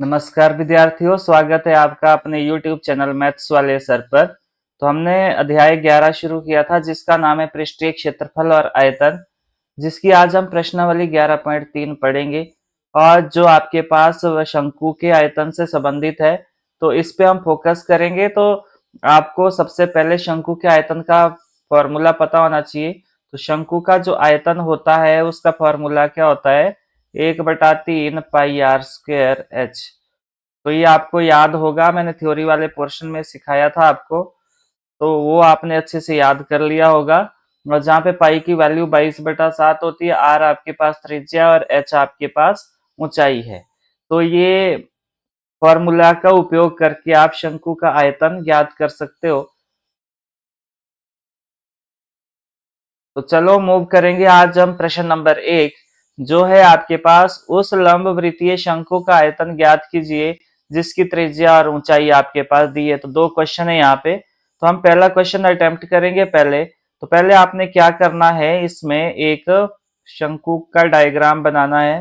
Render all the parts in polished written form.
नमस्कार विद्यार्थियों, स्वागत है आपका अपने YouTube चैनल मैथ्स वाले सर पर। तो हमने अध्याय 11 शुरू किया था जिसका नाम है पृष्ठीय क्षेत्रफल और आयतन, जिसकी आज हम प्रश्नावली 11.3 पढ़ेंगे और जो आपके पास शंकु के आयतन से संबंधित है तो इस पे हम फोकस करेंगे। तो आपको सबसे पहले शंकु के आयतन का फॉर्मूला पता होना चाहिए। तो शंकु का जो आयतन होता है उसका फॉर्मूला क्या होता है? 1/3 पाई आर स्क्वायर एच। तो ये आपको याद होगा, मैंने थ्योरी वाले पोर्शन में सिखाया था आपको, तो वो आपने अच्छे से याद कर लिया होगा। और जहाँ पे पाई की वैल्यू 22/7 होती है, आर आपके पास त्रिज्या और एच आपके पास ऊंचाई है। तो ये फॉर्मूला का उपयोग करके आप शंकु का आयतन ज्ञात कर सकते हो। तो चलो मूव करेंगे। आज हम प्रश्न नंबर 1 जो है आपके पास, उस लंब वृत्तीय शंकु का आयतन ज्ञात कीजिए जिसकी त्रिज्या और ऊंचाई आपके पास दी है। तो दो क्वेश्चन है यहाँ पे, तो हम पहला क्वेश्चन अटेम्प्ट करेंगे पहले। तो पहले आपने क्या करना है, इसमें एक शंकु का डायग्राम बनाना है।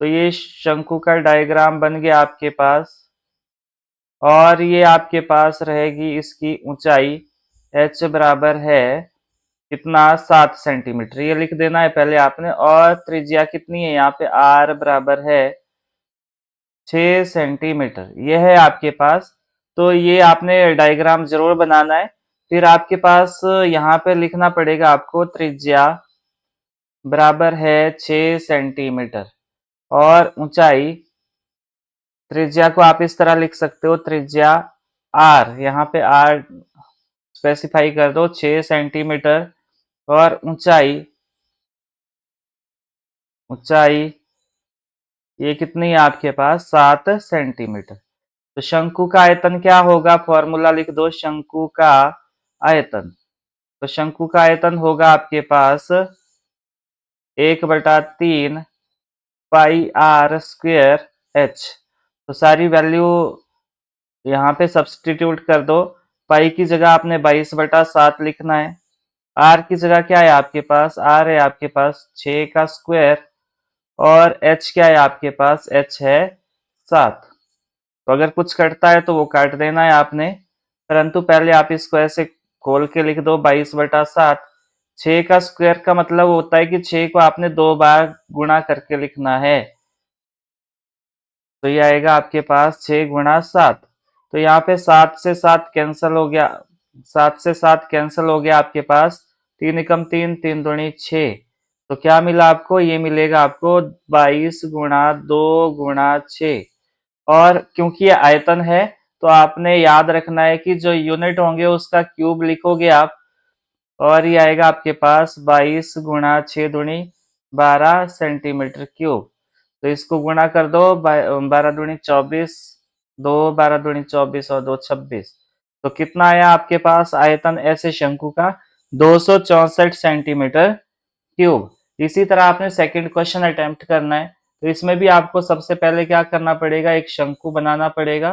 तो ये शंकु का डायग्राम बन गया आपके पास और ये आपके पास रहेगी इसकी ऊंचाई h बराबर है कितना, 7 सेंटीमीटर। ये लिख देना है पहले आपने। और त्रिज्या कितनी है यहाँ पे, r बराबर है 6 सेंटीमीटर। ये है आपके पास। तो ये आपने डायग्राम जरूर बनाना है। फिर आपके पास यहाँ पे लिखना पड़ेगा आपको, त्रिज्या बराबर है 6 सेंटीमीटर और ऊंचाई, त्रिज्या को आप इस तरह लिख सकते हो, त्रिज्या r, यहाँ पे r स्पेसिफाई कर दो 6 सेंटीमीटर। और ऊंचाई, ऊंचाई ये कितनी है आपके पास, 7 सेंटीमीटर। तो शंकु का आयतन क्या होगा, फॉर्मूला लिख दो शंकु का आयतन। तो शंकु का आयतन होगा आपके पास 1/3 पाई आर स्क्वेयर एच। तो सारी वैल्यू यहाँ पे सब्सटीट्यूट कर दो। पाई की जगह आपने 22/7 लिखना है। आर की जगह क्या है आपके पास, आर है आपके पास 6 का स्क्वायर। और एच क्या है आपके पास, एच है 7। तो अगर कुछ कटता है तो वो काट देना है आपने, परंतु पहले आप इसको ऐसे खोल के लिख दो 22/7। 6 का स्क्वायर का मतलब होता है कि 6 को आपने 2 बार गुणा करके लिखना है। तो ये आएगा आपके पास 6 × 7। तो यहाँ पे 7 से 7 कैंसिल हो गया, 7 से 7 कैंसिल हो गया आपके पास। 3 एकम 3, 3 दूनी 6। तो क्या मिला आपको, ये मिलेगा आपको 22 × 2 × 6। और क्योंकि ये आयतन है तो आपने याद रखना है कि जो यूनिट होंगे उसका क्यूब लिखोगे आप। और ये आएगा आपके पास 22 × 6 × 12 सेंटीमीटर क्यूब। तो इसको गुणा कर दो, 12 दूनी 24, 2 12 दूनी 24 और 2 26। तो कितना आया आपके पास आयतन ऐसे शंकु का, 264 सेंटीमीटर क्यूब। इसी तरह आपने सेकंड क्वेश्चन अटेम्प्ट करना है। तो इसमें भी आपको सबसे पहले क्या करना पड़ेगा, एक शंकु बनाना पड़ेगा।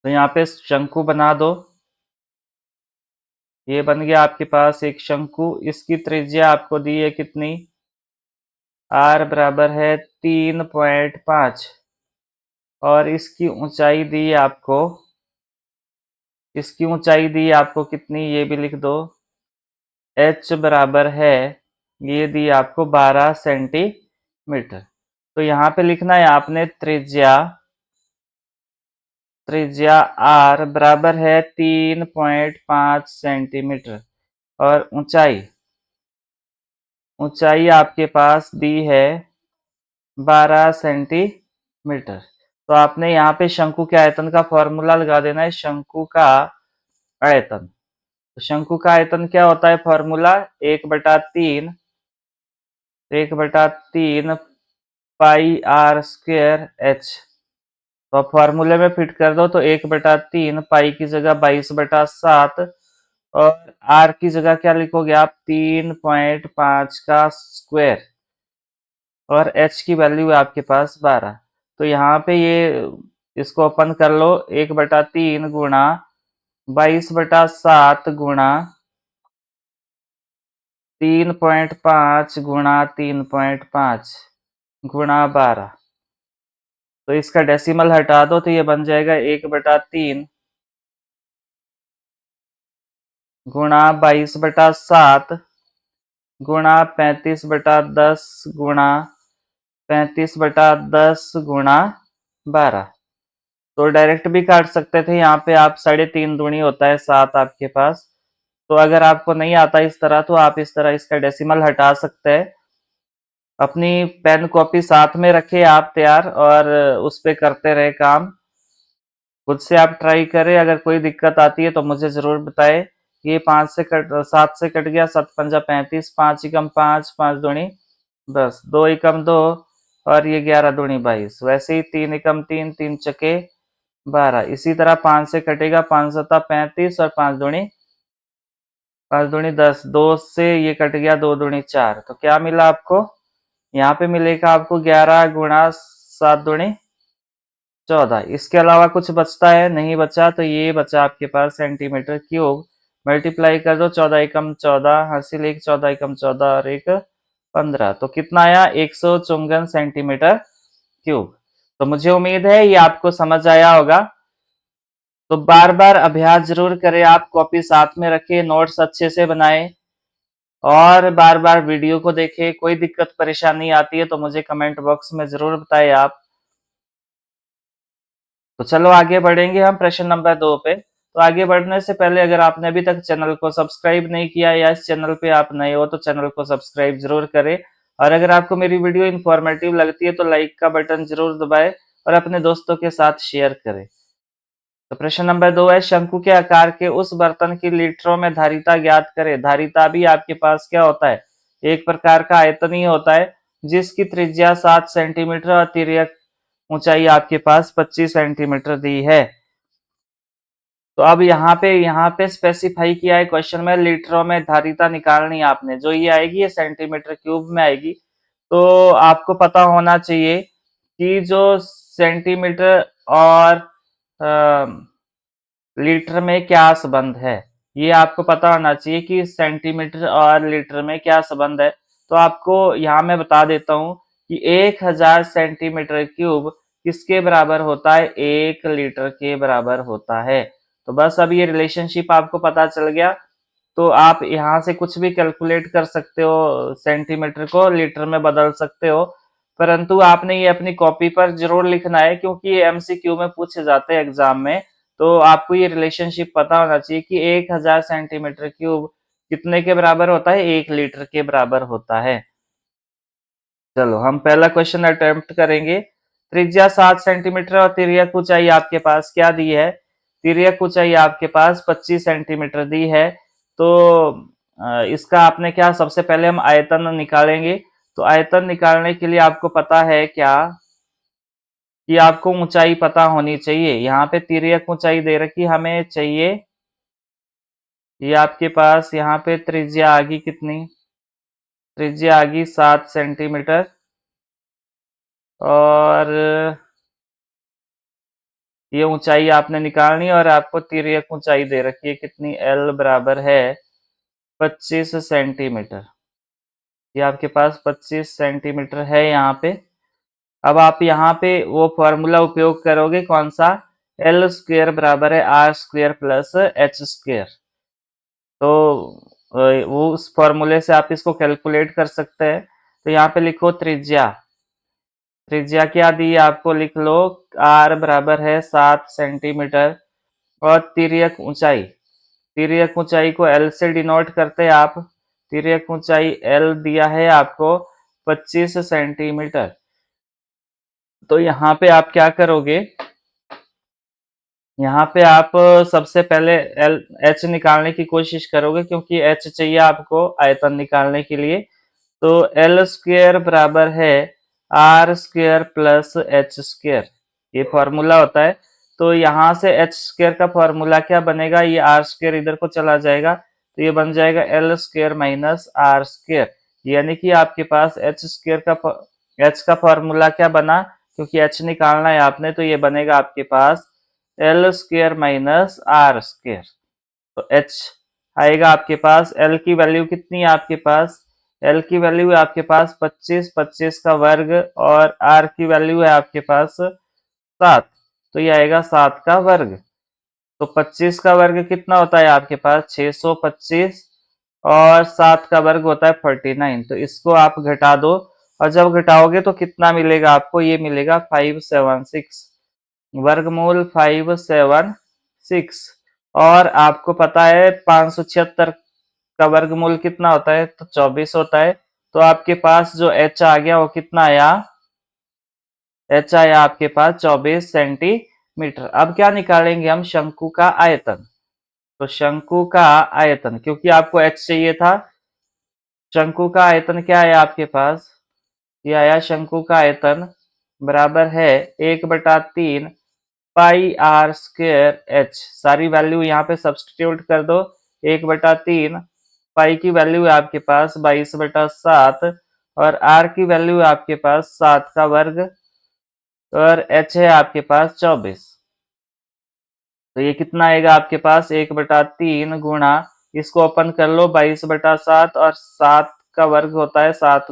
तो यहाँ पे शंकु बना दो। ये बन गया आपके पास एक शंकु। इसकी त्रिज्या आपको दी है कितनी, r बराबर है 3.5। और इसकी ऊंचाई दी है आपको, इसकी ऊंचाई दी है आपको कितनी, ये भी लिख दो, h बराबर है, ये दी आपको 12 सेंटीमीटर। तो यहाँ पे लिखना है आपने त्रिज्या, त्रिज्या r बराबर है 3.5 सेंटीमीटर। और ऊंचाई, ऊंचाई आपके पास दी है 12 सेंटीमीटर। तो आपने यहाँ पे शंकु के आयतन का फॉर्मूला लगा देना है, शंकु का आयतन। तो शंकु का आयतन क्या होता है, formula 1/3, 1/3 pi R square H. तो आप फॉर्मूले में फिट कर दो। तो 1/3 पाई की जगह 22/7 और आर की जगह क्या लिखोगे आप, 3.5 का स्क्वायर। और h की वैल्यू है आपके पास 12। तो यहाँ पे ये इसको ओपन कर लो, 1/3 गुणा 22/7 गुणा 3.5 गुणा 3.5 गुणा 12। तो इसका डेसिमल हटा दो तो ये बन जाएगा 1/3 गुणा 22/7 गुणा 35/10 गुणा 35/10 गुणा 12। तो डायरेक्ट भी काट सकते थे, यहाँ पे आप 3.5 दूनी होता है 7 आपके पास। तो अगर आपको नहीं आता इस तरह तो आप इस तरह इसका डेसिमल हटा सकते हैं। अपनी पेन कॉपी साथ में रखे आप तैयार, और उस पे करते रहे काम। खुद से आप ट्राई करें, अगर कोई दिक्कत आती है तो मुझे जरूर बताएं। ये 7 से कट गया, 7×5 = 35, 5 एकम 5, 5 दूनी 10, 2 एकम 2, और ये 11 दूनी 22। वैसे ही 3 एकम 3, 3 चके 12। इसी तरह 5 से कटेगा, 5 7 35 और 5 दूनी 10। 2 से ये कट गया, 2 दूनी 4। तो क्या मिला आपको? यहाँ पे मिलेगा आपको 11 गुणा 7 दूनी 14। इसके अलावा कुछ बचता है? नहीं बचा। तो ये बचा आपके पास सेंटीमीटर क्यूब। मल्टीप्लाई कर दो, 14 एकम 14, हासिल 1, 14 एकम 14 और 1 15। तो कितना आया? 154 सेंटीमीटर क्यूब। तो मुझे उम्मीद है ये आपको समझ आया होगा। तो बार बार अभ्यास जरूर करें आप, कॉपी साथ में रखें, नोट्स अच्छे से बनाएं, और बार बार वीडियो को देखें। कोई दिक्कत परेशानी आती है तो मुझे कमेंट बॉक्स में जरूर बताएं आप। तो चलो आगे बढ़ेंगे हम प्रश्न नंबर 2 पे। तो आगे बढ़ने से पहले अगर आपने अभी तक चैनल को सब्सक्राइब नहीं किया, या इस चैनल पे आप नए हो, तो चैनल को सब्सक्राइब जरूर करें। और अगर आपको मेरी वीडियो इन्फॉर्मेटिव लगती है तो लाइक का बटन जरूर दबाएं और अपने दोस्तों के साथ शेयर करें। तो प्रश्न नंबर 2 है, शंकु के आकार के उस बर्तन की लीटरों में धारिता ज्ञात करें। धारिता भी आपके पास क्या होता है? एक प्रकार का आयतन ही होता है, जिसकी त्रिज्या 7 सेंटीमीटर और तिर्यक ऊंचाई आपके पास 25 सेंटीमीटर दी है। तो अब यहाँ पे स्पेसिफाई किया है क्वेश्चन में, लीटरों में धारिता निकालनी है आपने। जो ये आएगी ये सेंटीमीटर क्यूब में आएगी। तो आपको पता होना चाहिए कि जो सेंटीमीटर और लीटर में क्या संबंध है। ये आपको पता होना चाहिए कि सेंटीमीटर और लीटर में क्या संबंध है। तो आपको यहाँ मैं बता देता हूँ कि 1000 सेंटीमीटर क्यूब किसके बराबर होता है? 1 लीटर के बराबर होता है। तो बस अब ये रिलेशनशिप आपको पता चल गया। तो आप यहाँ से कुछ भी कैलकुलेट कर सकते हो, सेंटीमीटर को लीटर में बदल सकते हो। परंतु आपने ये अपनी कॉपी पर जरूर लिखना है, क्योंकि ये एमसीक्यू में पूछे जाते हैं एग्जाम में। तो आपको ये रिलेशनशिप पता होना चाहिए कि 1000 सेंटीमीटर क्यूब कितने के बराबर होता है? 1 लीटर के बराबर होता है। चलो हम पहला क्वेश्चन अटेम्प्ट करेंगे। त्रिज्या 7 सेंटीमीटर और तिर्यक ऊंचाई आपके पास क्या दी है? तिर्यक ऊंचाई आपके पास 25 सेंटीमीटर दी है। तो इसका आपने क्या, सबसे पहले हम आयतन निकालेंगे। तो आयतन निकालने के लिए आपको पता है क्या कि आपको ऊंचाई पता होनी चाहिए। यहाँ पे तिर्यक ऊंचाई दे रखी हमें चाहिए। ये आपके पास यहाँ पे त्रिज्या आ गई कितनी? त्रिज्या आ गई 7 सेंटीमीटर, और ये ऊंचाई आपने निकालनी है, और आपको तिर्यक ऊंचाई दे रखी है कितनी? L बराबर है 25 सेंटीमीटर। ये आपके पास 25 सेंटीमीटर है यहाँ पे। अब आप यहाँ पे वो फॉर्मूला उपयोग करोगे, कौन सा? L स्क्वेयर बराबर है R² प्लस H²। तो वो उस फॉर्मूले से आप इसको कैलकुलेट कर सकते हैं। तो यहाँ पे लिखो त्रिज्या। त्रिज्या क्या दी है आपको? लिख लो R बराबर है 7 सेंटीमीटर, और तिर्यक ऊंचाई, तिर्यक ऊंचाई को L से डिनोट करते हैं आप। तिर्यक ऊंचाई L दिया है आपको 25 सेंटीमीटर। तो यहाँ पे आप क्या करोगे? यहाँ पे आप सबसे पहले एल एच निकालने की कोशिश करोगे, क्योंकि एच चाहिए आपको आयतन निकालने के लिए। तो L स्क्वेयर बराबर है R² प्लस H²। ये फॉर्मूला होता है। तो यहाँ से H² का फॉर्मूला क्या बनेगा? ये R² इधर को चला जाएगा, तो ये बन जाएगा L² माइनस R²। यानी कि आपके पास H का फॉर्मूला क्या बना? क्योंकि H निकालना है आपने, तो ये बनेगा आपके पास L² माइनस R²। तो H आएगा आपके पास। L की वैल्यू कितनी है आपके पास? L की वैल्यू है आपके पास 25, 25 का वर्ग, और R की वैल्यू है आपके पास 7, तो ये आएगा 7 का वर्ग। तो 25 का वर्ग कितना होता है आपके पास 625, और 7 का वर्ग होता है 49। तो इसको आप घटा दो, और जब घटाओगे तो कितना मिलेगा आपको, ये मिलेगा 576, वर्गमूल 576। और आपको पता है 576 का वर्गमूल कितना होता है, तो 24 होता है। तो आपके पास जो h आ गया वो कितना आया, h आया आपके पास 24 सेंटीमीटर। अब क्या निकालेंगे हम, शंकु का आयतन। तो शंकु का आयतन, क्योंकि आपको h चाहिए था, शंकु का आयतन क्या है आपके पास, ये आया शंकु का आयतन बराबर है 1/3 पाई आर स्क्वायर एच। सारी वैल्यू यहाँ पे सब्सटीट्यूट कर दो। 1/3 पाई की वैल्यू है आपके पास 22/7, और आर की वैल्यू है आपके पास 7 का वर्ग, और एच है आपके पास 24। तो ये कितना आएगा आपके पास 1/3 गुणा, इसको ओपन कर लो 22/7, और 7 का वर्ग होता है 7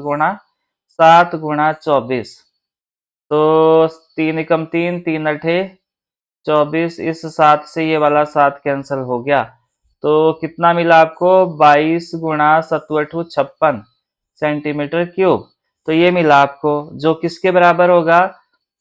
गुणा 24। तो 3 एकम 3, 3 अठे 24, इस 7 से ये वाला 7 कैंसिल हो गया। तो कितना मिला आपको, 22 गुणा 7 56 सेंटीमीटर क्यूब। तो ये मिला आपको, जो किसके बराबर होगा,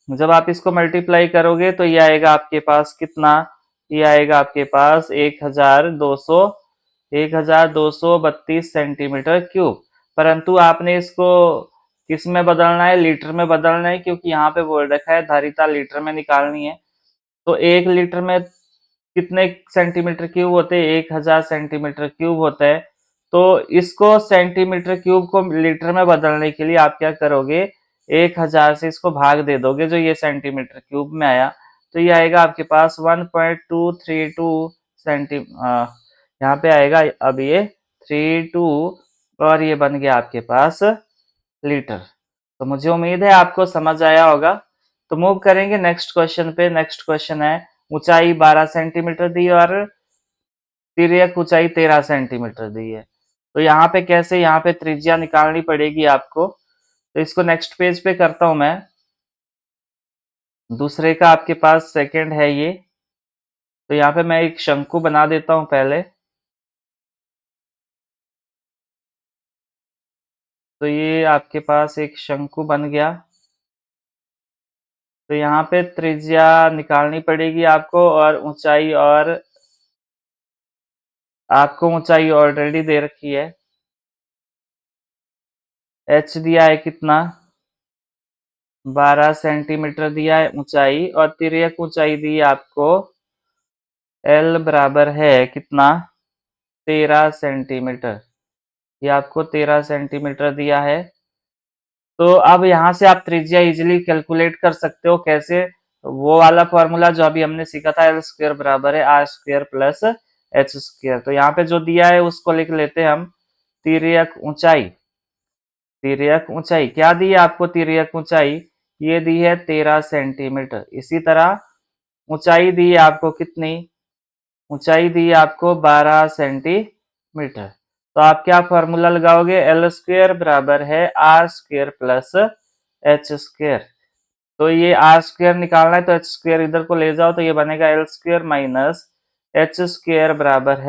जब आप इसको मल्टीप्लाई करोगे तो ये आएगा आपके पास कितना, ये आएगा आपके पास 1232 सेंटीमीटर क्यूब। परंतु आपने इसको किस में बदलना है, लीटर में बदलना है, क्योंकि यहाँ पे बोल रखा है धारिता लीटर में निकालनी है। तो 1 लीटर में कितने सेंटीमीटर क्यूब होते हैं, 1000 सेंटीमीटर क्यूब होता है। तो इसको सेंटीमीटर क्यूब को लीटर में बदलने के लिए आप क्या करोगे, 1000 से इसको भाग दे दोगे, जो ये सेंटीमीटर क्यूब में आया। तो ये आएगा आपके पास 1.232 सेंटी, यहाँ पे आएगा अब ये 32, और ये बन गया आपके पास लीटर। तो मुझे उम्मीद है आपको समझ आया होगा। तो मूव करेंगे नेक्स्ट क्वेश्चन पे। नेक्स्ट क्वेश्चन है, ऊंचाई 12 सेंटीमीटर दी और तिर्यक ऊंचाई 13 सेंटीमीटर दी है। तो यहाँ पे कैसे, यहाँ पे त्रिज्या निकालनी पड़ेगी आपको। तो इसको नेक्स्ट पेज पे करता हूं मैं। दूसरे का आपके पास सेकंड है ये। तो यहाँ पे मैं एक शंकु बना देता हूं पहले। तो ये आपके पास एक शंकु बन गया। तो यहाँ पे त्रिज्या निकालनी पड़ेगी आपको, और ऊंचाई, और आपको ऊंचाई ऑलरेडी दे रखी है, h दिया है कितना, 12 सेंटीमीटर दिया है ऊंचाई, और तिर्यक ऊंचाई दी है आपको l बराबर है कितना, 13 सेंटीमीटर। ये आपको 13 सेंटीमीटर दिया है। तो अब यहाँ से आप त्रिज्या इजिली कैलकुलेट कर सकते हो। कैसे, वो वाला फॉर्मूला जो अभी हमने सीखा था, एल स्क्वायर बराबर है R square plus H square. तो यहाँ पे जो दिया है उसको लिख लेते हैं हम, तिर्यक ऊंचाई। तिर्यक ऊंचाई क्या दी है आपको, तिर्यक ऊंचाई ये दी है 13 सेंटीमीटर। इसी तरह ऊंचाई दी है आपको कितनी, ऊंचाई दी है आपको 12 सेंटीमीटर। तो आप क्या फॉर्मूला लगाओगे, एल स्क्वायर बराबर है R square plus H square. तो ये आर स्क्वायर निकालना है, तो एच स्क्वायर इधर को ले जाओ, तो ये बनेगा L square minus H square बराबर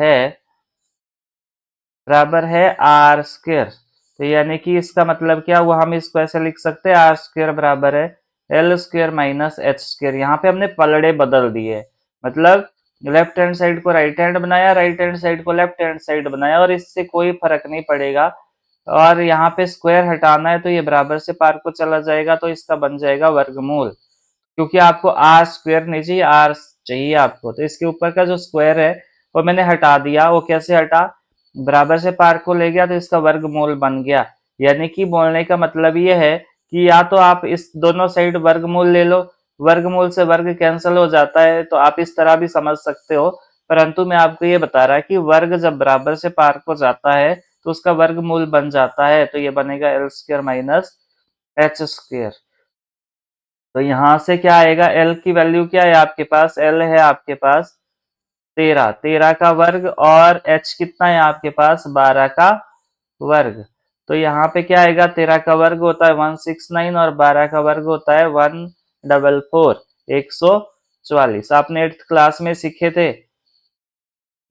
है आर स्क्वायर। तो यानी कि इसका मतलब क्या हुआ, हम इसको ऐसे लिख सकते हैं, आर स्क्वायर बराबर है L square minus H square. यहाँ पे हमने पलड़े बदल दिए, मतलब लेफ्ट हैंड साइड को राइट हैंड बनाया, राइट हैंड साइड को लेफ्ट हैंड साइड बनाया, और इससे कोई फर्क नहीं पड़ेगा। और यहाँ पे स्क्वायर हटाना है, तो ये बराबर से पार को चला जाएगा, तो इसका बन जाएगा वर्गमूल। क्योंकि आपको आर स्क्वायर नहीं चाहिए, आर चाहिए आपको, तो इसके ऊपर का जो स्क्वायर है वो मैंने हटा दिया। वो कैसे हटा, बराबर से पार को ले गया, तो इसका वर्गमूल बन गया। यानी कि बोलने का मतलब ये है कि या तो आप इस दोनों साइड वर्गमूल ले लो, वर्गमूल से वर्ग कैंसिल हो जाता है, तो आप इस तरह भी समझ सकते हो। परंतु मैं आपको ये बता रहा कि वर्ग जब बराबर से पार को जाता है तो उसका वर्गमूल बन जाता है। तो ये बनेगा L square minus H square. तो यहां से क्या आएगा, एल की वैल्यू क्या है आपके पास, एल है आपके पास 13, 13 का वर्ग, और एच कितना है आपके पास 12 का वर्ग। तो यहाँ पे क्या आएगा, 13 का वर्ग होता है 169, और 12 का वर्ग होता है 144। 144। आपने 8th क्लास में सीखे थे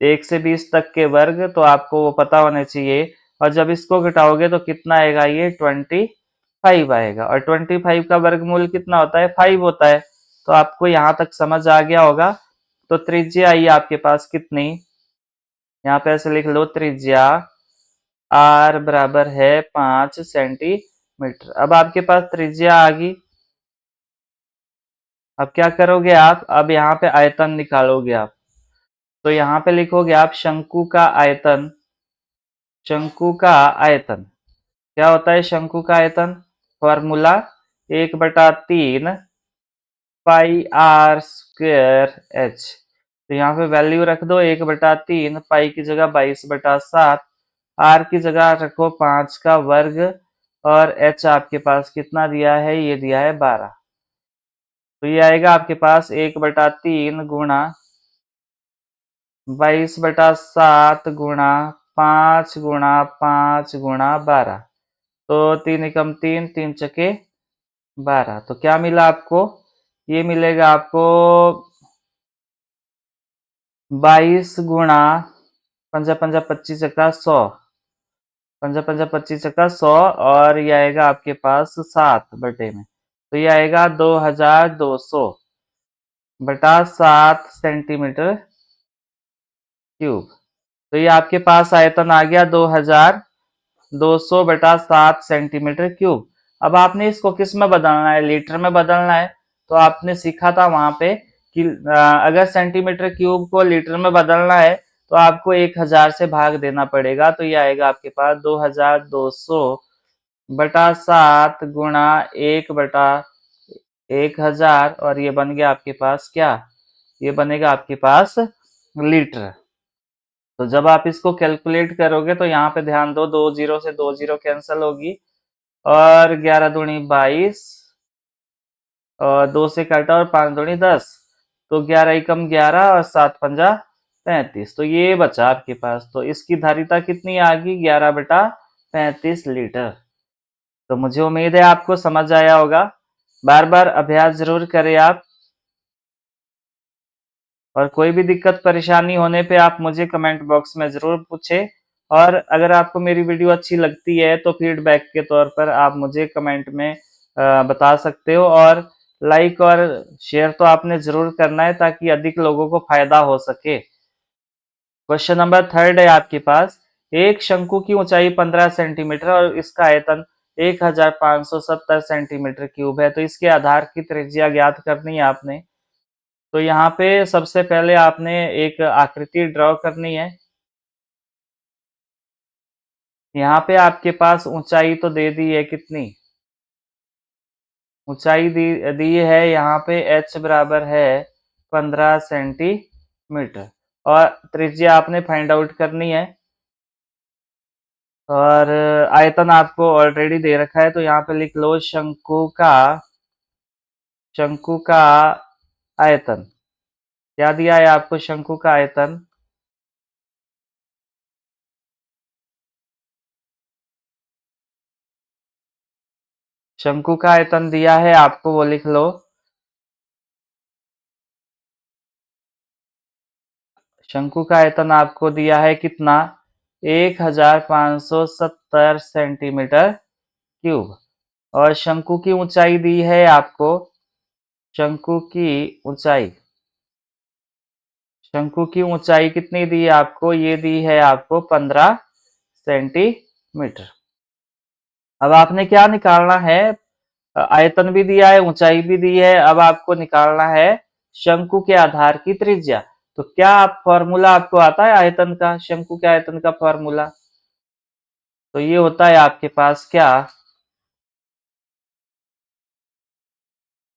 1 से 20 तक के वर्ग, तो आपको वो पता होने चाहिए। और जब इसको घटाओगे तो कितना आएगा, ये 25 आएगा। और 25 का वर्गमूल कितना होता है, 5 होता है। तो आपको यहाँ तक समझ आ गया होगा। तो त्रिज्या आई आपके पास कितनी, यहाँ पे ऐसे लिख लो, त्रिज्या r बराबर है 5 सेंटीमीटर। अब आपके पास त्रिज्या आ गई। अब क्या करोगे आप, अब यहाँ पे आयतन निकालोगे आप। तो यहाँ पे लिखोगे आप शंकु का आयतन। शंकु का आयतन क्या होता है, शंकु का आयतन formula 1/3 pi R square H. तो यहाँ पे वैल्यू रख दो 1/3, पाई की जगह 22/7, आर की जगह रखो 5 का वर्ग, और एच आपके पास कितना दिया है, ये दिया है 12। तो ये आएगा आपके पास 1/3 गुणा 22/7 गुणा 5 गुणा 5 गुणा 12। तो 3 एकम 3, 3 चके 12। तो क्या मिला आपको, ये मिलेगा आपको 22 गुणा 5 5 25 का 100, 5 5 25 का 100, और ये आएगा आपके पास 7 में। तो ये आएगा 2200 बटा 7 सेंटीमीटर क्यूब। तो ये आपके पास आयतन आ गया 2200 बटा 7 सेंटीमीटर क्यूब। अब आपने इसको किस में बदलना है, लीटर में बदलना है। तो आपने सीखा था वहां पे कि अगर सेंटीमीटर क्यूब को लीटर में बदलना है तो आपको 1000 से भाग देना पड़ेगा। तो ये आएगा आपके पास 2200 बटा 7 गुणा 1/1000, और ये बन गया आपके पास क्या, ये बनेगा आपके पास लीटर। तो जब आप इसको कैलकुलेट करोगे तो यहाँ पे ध्यान दो, 2 जीरो से 2 जीरो कैंसिल होगी, और 11 दूनी 22, और 2 से काटा और 5 दूनी 10। तो 11 एकम 11 और 7 पंजा 35। तो ये बचा आपके पास। तो इसकी धारिता कितनी आ गई, 11/35 लीटर। तो मुझे उम्मीद है आपको समझ आया होगा। बार बार अभ्यास जरूर करें आप, और कोई भी दिक्कत परेशानी होने पे आप मुझे कमेंट बॉक्स में ज़रूर पूछें। और अगर आपको मेरी वीडियो अच्छी लगती है तो फीडबैक के तौर पर आप मुझे कमेंट में बता सकते हो। और लाइक और शेयर तो आपने ज़रूर करना है ताकि अधिक लोगों को फायदा हो सके। क्वेश्चन नंबर 3 है आपके पास। एक शंकु की ऊंचाई 15 सेंटीमीटर और इसका आयतन 1570 सेंटीमीटर क्यूब है। तो इसके आधार की त्रिज्या ज्ञात करनी है आपने। तो यहाँ पे सबसे पहले आपने एक आकृति ड्रॉ करनी है। यहाँ पे आपके पास ऊंचाई तो दे दी है, कितनी ऊंचाई दी है यहाँ पे, h बराबर है 15 सेंटीमीटर, और त्रिज्या आपने फाइंड आउट करनी है। और आयतन आपको ऑलरेडी दे रखा है, तो यहाँ पे लिख लो शंकु का आयतन। क्या दिया है आपको, शंकु का आयतन शंकु का आयतन दिया है आपको, वो लिख लो। शंकु का आयतन आपको दिया है कितना, 1570 सेंटीमीटर क्यूब। और शंकु की ऊंचाई दी है आपको, शंकु की ऊंचाई शंकु की ऊंचाई कितनी दी है आपको, ये दी है आपको 15 सेंटीमीटर। अब आपने क्या निकालना है, आयतन भी दिया है, ऊंचाई भी दी है। अब आपको निकालना है शंकु के आधार की त्रिज्या। तो क्या आप फॉर्मूला आपको आता है आयतन का, शंकु के आयतन का फॉर्मूला? तो ये होता है आपके पास क्या,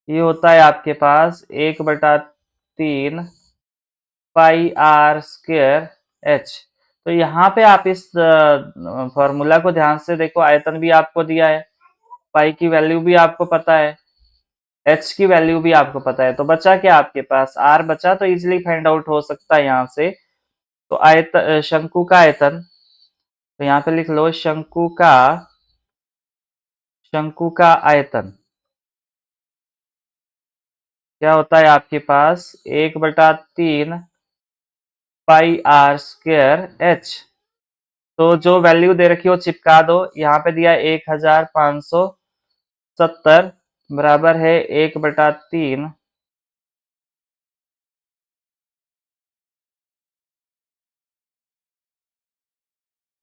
ये होता है आपके पास 1/3 पाई आर स्क्वेयर एच। तो यहाँ पे आप इस फॉर्मूला को ध्यान से देखो, आयतन भी आपको दिया है, पाई की वैल्यू भी आपको पता है, एच की वैल्यू भी आपको पता है। तो बचा क्या आपके पास, आर बचा। तो इजिली फाइंड आउट हो सकता है यहाँ से। तो शंकु का आयतन, तो यहाँ पे लिख लो शंकु का आयतन क्या होता है आपके पास 1/3 पाई आर स्क्वायर एच। तो जो वैल्यू दे रखी है वो चिपका दो। यहाँ पे दिया 1570 बराबर है 1/3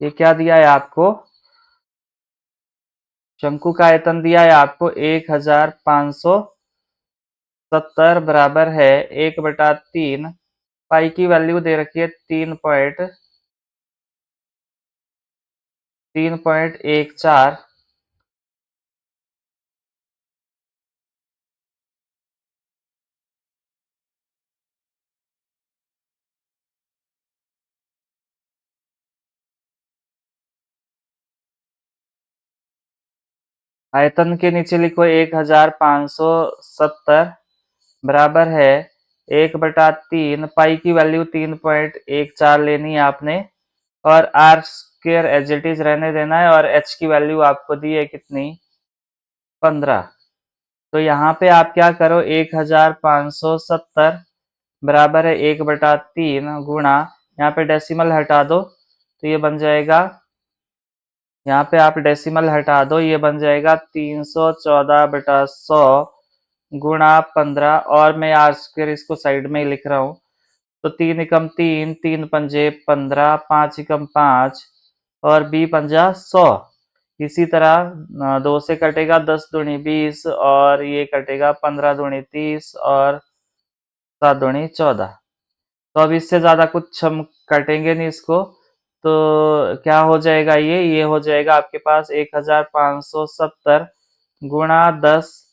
ये क्या दिया है आपको, शंकु का आयतन दिया है आपको 1570 बराबर है 1/3 पाई की वैल्यू दे रखी है 3.14। आयतन के नीचे लिखो 1570 बराबर है 1/3 पाई की वैल्यू 3.14 लेनी है आपने, और R square as it is रहने देना है, और एच की वैल्यू आपको दी है कितनी 15। तो यहाँ पे आप क्या करो 1570 बराबर है 1/3 गुणा, यहाँ पे डेसिमल हटा दो तो ये बन जाएगा, यहाँ पे आप डेसिमल हटा दो ये बन जाएगा 314/100 गुणा 15, और मैं आर स्क्र इसको साइड में ही लिख रहा हूँ। तो 3 एकम 3, 3 पंजे 15, 5 एकम 5 और 20 पंजा 100। इसी तरह 2 से कटेगा 10 दूनी 20 और ये कटेगा 15 दूनी 30 और 7 दूनी 14। तो अब इससे ज्यादा कुछ हम कटेंगे नहीं इसको। तो क्या हो जाएगा, ये हो जाएगा आपके पास 1570 गुणा 10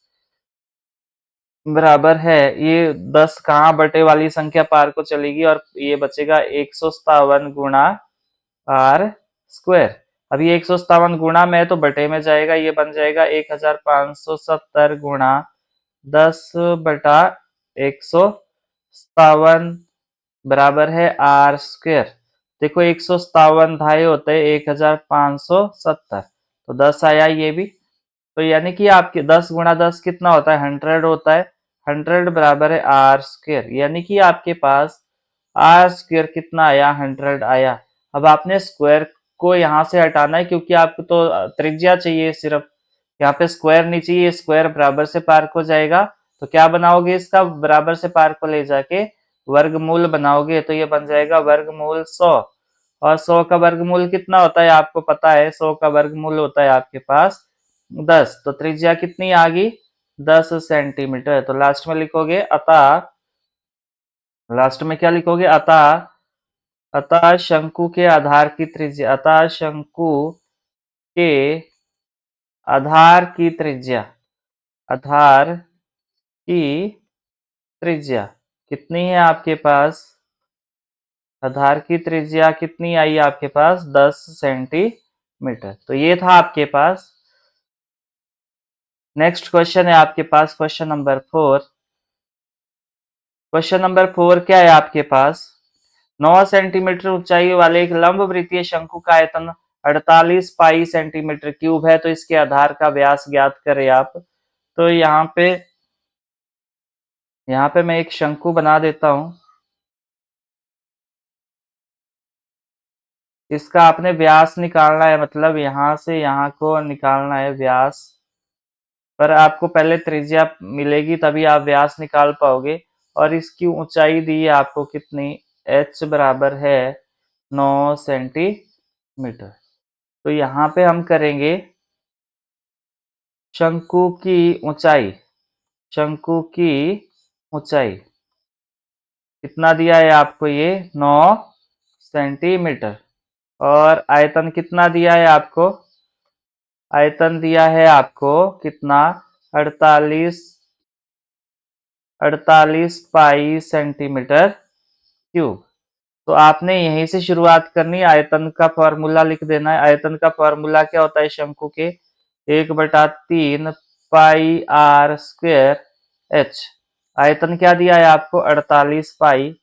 बराबर है, ये 10 कहाँ बटे वाली संख्या पार को चलेगी और ये बचेगा 157 गुणा आर स्क्वायर। अब ये 157 गुणा में तो बटे में जाएगा, ये बन जाएगा 1570 गुणा 10/157 बराबर है आर स्क्वायर। देखो 157 धाए होते हैं 1570, तो 10 आया ये भी। तो यानी कि आपके 10 गुणा 10 कितना होता है 100 होता है। 100 बराबर है आर स्क्वायर, यानी कि आपके पास आर स्क्वायर कितना आया 100 आया। अब आपने स्क्वायर को यहाँ से हटाना है क्योंकि आपको तो त्रिज्या चाहिए सिर्फ, यहाँ पे स्क्वायर नहीं चाहिए, स्क्वायर बराबर से पार को जाएगा। तो क्या बनाओगे, इसका बराबर से पार को ले जाके वर्गमूल बनाओगे, तो ये बन जाएगा वर्गमूल 100। और 100 का वर्गमूल कितना होता है आपको पता है, 100 का वर्गमूल होता है आपके पास 10। तो त्रिज्या कितनी आ गई 10 सेंटीमीटर। तो लास्ट में लिखोगे अतः, लास्ट में क्या लिखोगे अतः, अतः शंकु के आधार की त्रिज्या, अतः शंकु के आधार की त्रिज्या, आधार की त्रिज्या कितनी है आपके पास, आधार की त्रिज्या कितनी आई आपके पास 10 सेंटीमीटर। तो ये था आपके पास। नेक्स्ट क्वेश्चन है आपके पास क्वेश्चन नंबर 4। क्वेश्चन नंबर 4 क्या है आपके पास, 9 सेंटीमीटर ऊंचाई वाले एक लंब वृत्तीय शंकु का आयतन 48 पाई सेंटीमीटर क्यूब है, तो इसके आधार का व्यास ज्ञात करें आप। तो यहाँ पे मैं एक शंकु बना देता हूं, इसका आपने व्यास निकालना है, मतलब यहां से यहां को निकालना है व्यास, पर आपको पहले त्रिज्या मिलेगी तभी आप व्यास निकाल पाओगे। और इसकी ऊंचाई दी है आपको कितनी, h बराबर है 9 सेंटीमीटर। तो यहाँ पे हम करेंगे शंकु की ऊंचाई, शंकु की ऊंचाई कितना दिया है आपको, ये 9 सेंटीमीटर। और आयतन कितना दिया है आपको, आयतन दिया है आपको कितना 48 पाई सेंटीमीटर क्यूब। तो आपने यहीं से शुरुआत करनी है, आयतन का फॉर्मूला लिख देना है। आयतन का फॉर्मूला क्या होता है शंकु के, 1/3 पाई आर स्क्वायर एच। आयतन क्या दिया है आपको 48 पाई,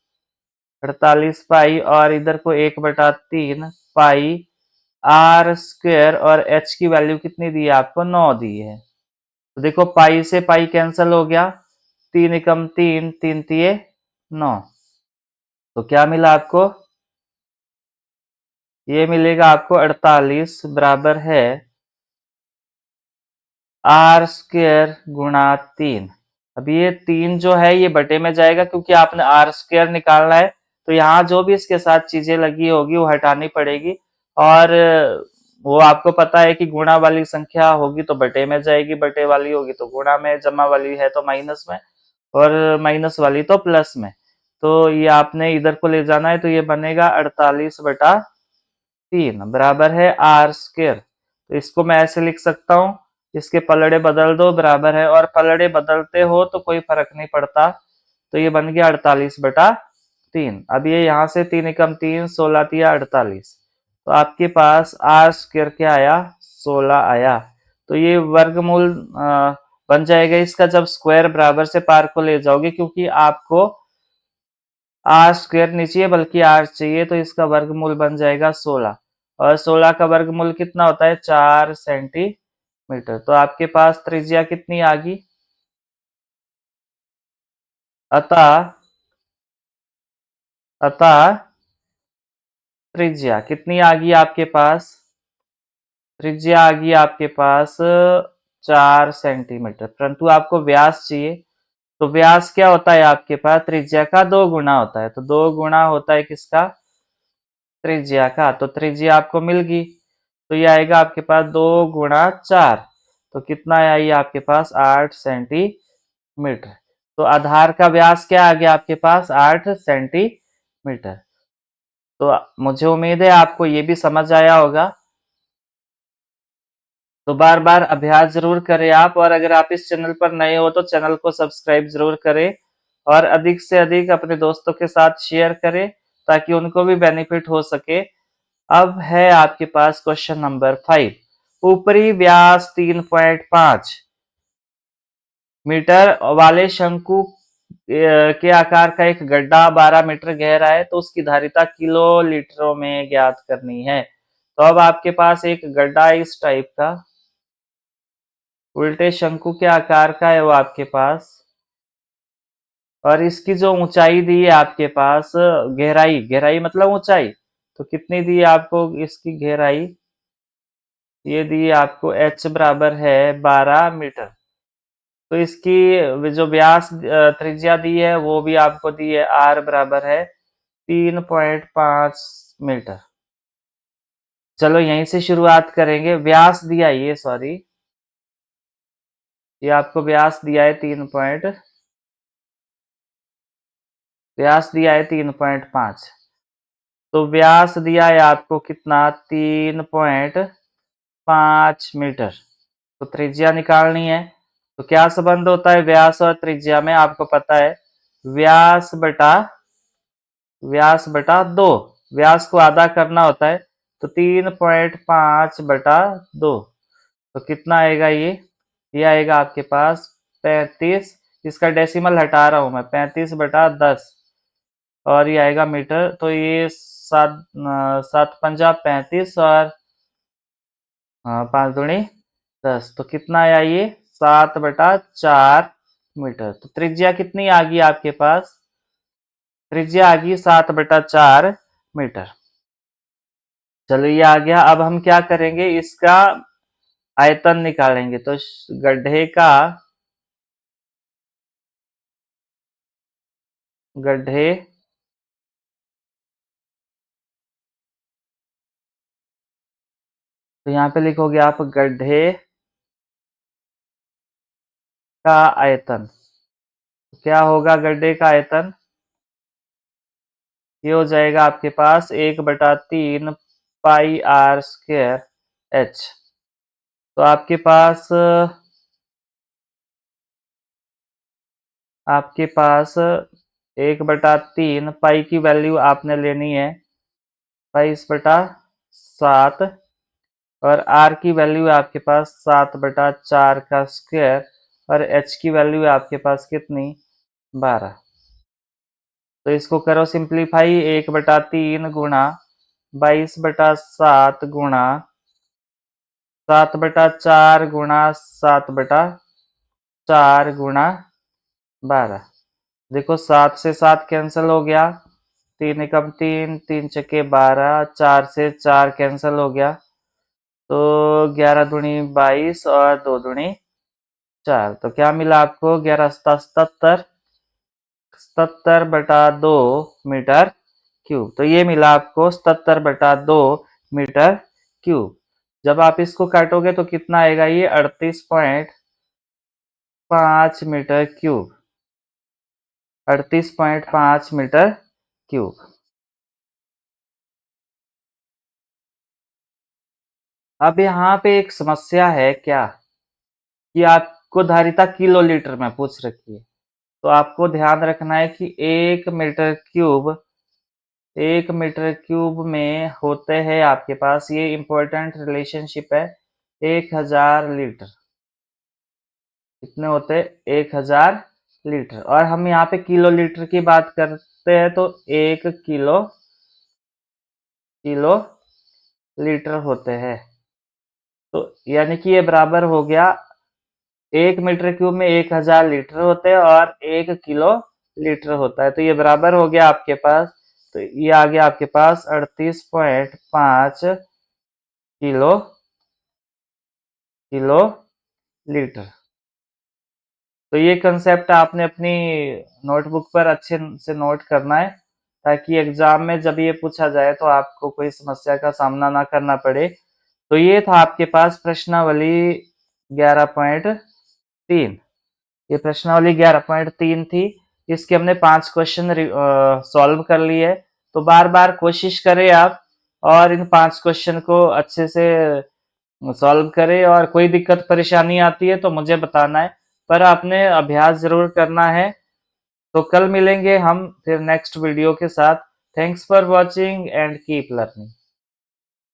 48 पाई, और इधर को 1/3 पाई आर स्क्वायर, और एच की वैल्यू कितनी दी है आपको 9 दी है। तो देखो पाई से पाई कैंसिल हो गया, तीन एकम तीन, तीन तिये 9। तो क्या मिला आपको? ये मिलेगा आपको 48 बराबर है आर स्क्वायर गुणा 3। अब ये 3 जो है ये बटे में जाएगा क्योंकि आपने आर स्क्वायर निकालना है, तो यहाँ जो भी इसके साथ चीजें लगी होगी वो हटानी पड़ेगी। और वो आपको पता है कि गुणा वाली संख्या होगी तो बटे में जाएगी, बटे वाली होगी तो गुणा में, जमा वाली है तो माइनस में, और माइनस वाली तो प्लस में। तो ये आपने इधर को ले जाना है, तो ये बनेगा 48/3 बराबर है आर स्क्वायर। तो इसको मैं ऐसे लिख सकता हूँ, इसके पलड़े बदल दो बराबर है, और पलड़े बदलते हो तो कोई फर्क नहीं पड़ता। तो ये बन गया 48/3। अब ये यहाँ से 3 एकम 3, 16 तिया 48। तो आपके पास आर स्क्वायर क्या आया? 16 आया। तो ये वर्गमूल बन जाएगा इसका जब स्क्वायर बराबर से पार को ले जाओगे, क्योंकि आपको आर स्क्वायर नहीं चाहिए बल्कि आर चाहिए, तो इसका वर्गमूल बन जाएगा 16। और 16 का वर्गमूल कितना होता है? 4 सेंटीमीटर। तो आपके पास त्रिज्या कितनी आ गई? अतः अतः त्रिज्या कितनी आ गई आपके पास? त्रिज्या आ गई आपके पास 4 सेंटीमीटर, परंतु आपको व्यास चाहिए। तो व्यास क्या होता है आपके पास? त्रिज्या का 2 गुना होता है। तो 2 गुना होता है किसका? त्रिज्या का। तो त्रिज्या आपको मिल गई, तो ये आएगा आपके पास 2 गुणा 4। तो कितना आई आपके पास? 8 सेंटीमीटर। तो आधार का व्यास क्या आ गया आपके पास? 8 सेंटीमीटर। तो मुझे उम्मीद है आपको ये भी समझ आया होगा। तो बार बार अभ्यास जरूर करें आप, और अगर आप इस चैनल पर नए हो तो चैनल को सब्सक्राइब जरूर करें, और अधिक से अधिक अपने दोस्तों के साथ शेयर करें ताकि उनको भी बेनिफिट हो सके। अब है आपके पास क्वेश्चन नंबर 5। ऊपरी व्यास 3.5 मीटर वाले शंकु के आकार का एक गड्ढा 12 मीटर गहरा है, तो उसकी धारिता किलो लीटरों में ज्ञात करनी है। तो अब आपके पास एक गड्ढा है इस टाइप का, उल्टे शंकु के आकार का है वो आपके पास, और इसकी जो ऊंचाई दी है आपके पास, गहराई, गहराई मतलब ऊंचाई, तो कितनी दी है आपको इसकी गहराई? ये दी है आपको h बराबर है 12 मीटर। तो इसकी जो व्यास त्रिज्या दी है वो भी आपको दी है, r बराबर है 3.5 मीटर। चलो यहीं से शुरुआत करेंगे। व्यास दिया ये, सॉरी, ये आपको व्यास दिया है 3.5। तो व्यास दिया है आपको कितना? 3.5 मीटर। तो त्रिज्या निकालनी है। तो क्या संबंध होता है व्यास और त्रिज्या में? आपको पता है, व्यास बटा 2। व्यास को आधा करना होता है, तो 3.5/2। तो कितना आएगा ये आएगा आपके पास 35। इसका डेसिमल हटा रहा हूं मैं, 35/10, और ये आएगा मीटर। तो ये 7×5 = 35, और 5×2 = 10। तो कितना आया ये? 7/4 मीटर। तो त्रिज्या कितनी आ गई आपके पास? त्रिज्या आ गई 7/4 मीटर। चलो ये आ गया। अब हम क्या करेंगे, इसका आयतन निकालेंगे। तो गड्ढे तो यहाँ पे लिखोगे आप गड्ढे का आयतन। क्या होगा गड्ढे का आयतन? ये हो जाएगा आपके पास 1/3 पाई आर स्क्वायर एच। तो आपके पास 1/3 पाई की वैल्यू आपने लेनी है 22/7, और आर की वैल्यू है आपके पास 7/4 का स्क्वायर, और एच की वैल्यू है आपके पास कितनी? 12। तो इसको करो सिंप्लीफाई, 1/3 गुणा 22/7 गुणा 7/4 गुणा 7/4 गुणा 12। देखो 7 से 7 कैंसिल हो गया, 3 एकम 3, 3 छक्के 12, 4 से 4 कैंसिल हो गया, तो 11 दूनी 22 और 2 दूनी 4। तो क्या मिला आपको? 11 सता 77, 77/2 मीटर क्यूब। तो ये मिला आपको 77/2 मीटर क्यूब। जब आप इसको काटोगे तो कितना आएगा? ये 38.5 मीटर क्यूब, 38.5 मीटर क्यूब। अब यहाँ पे एक समस्या है क्या, कि आपको धारिता किलो लीटर में पूछ रखी है। तो आपको ध्यान रखना है कि 1 मीटर क्यूब में होते हैं आपके पास, ये इंपॉर्टेंट रिलेशनशिप है, 1000 लीटर। कितने होते हैं? 1000 लीटर। और हम यहाँ पे किलो लीटर की बात करते हैं तो 1 किलो लीटर होते हैं। तो यानी कि ये बराबर हो गया, 1 मीटर क्यूब में 1000 लीटर होते हैं और 1 किलो लीटर होता है। तो ये बराबर हो गया आपके पास, तो ये आ गया आपके पास 38.5 किलो किलो लीटर। तो ये कंसेप्ट आपने अपनी नोटबुक पर अच्छे से नोट करना है, ताकि एग्जाम में जब ये पूछा जाए तो आपको कोई समस्या का सामना ना करना पड़े। तो ये था आपके पास प्रश्नावली 11.3। ये प्रश्नावली 11.3 थी। इसके हमने 5 क्वेश्चन सॉल्व कर लिए। तो बार बार कोशिश करें आप, और इन 5 क्वेश्चन को अच्छे से सॉल्व करें। और कोई दिक्कत परेशानी आती है तो मुझे बताना है, पर आपने अभ्यास जरूर करना है। तो कल मिलेंगे हम फिर नेक्स्ट वीडियो के साथ। Thanks for watching and keep learning.